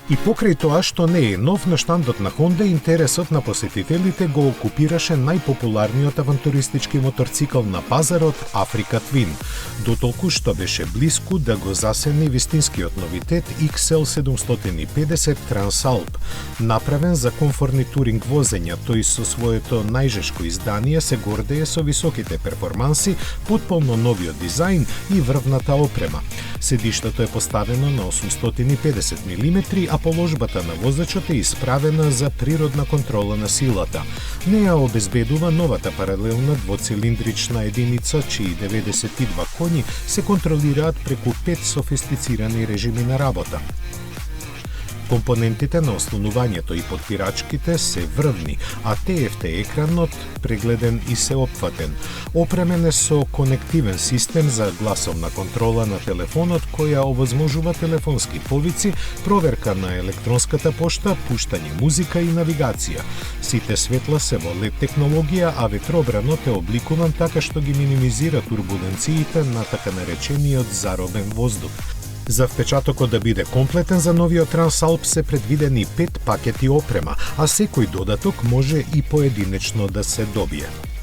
И покрај тоа што не е нов, на штандот на Honda интересот на посетителите го окупираше најпопуларниот авантуристички моторцикл на пазарот Africa Twin, дотолку што беше блиску да го засени вистинскиот новитет XL 750 Transalp, направен за комфорни туринг возења. Тој со своето најжешко издание се гордее со високите перформанси, потполно новиот дизајн и врвната опрема. Седиштето е поставено на 850 мм, а положбата на возачот е исправена за природна контрола на силата. Неја обезбедува новата паралелна двоцилиндрична единица, чии 92 коњи се контролираат преку 5 софистицирани режими на работа. Компонентите на ослонувањето и подпирачките се врвни, а TFT екранот прегледен и сеопфатен. Опремен е со конективен систем за гласовна контрола на телефонот, која овозможува телефонски повици, проверка на електронската пошта, пуштање музика и навигација. Сите светла се во LED технологија, а ветробранот е обликуван така што ги минимизира турбуленциите на така наречениот заробен воздух. За впечатокот да биде комплетен за новиот Transalp се предвидени 5 пакети опрема, а секој додаток може и поединечно да се добие.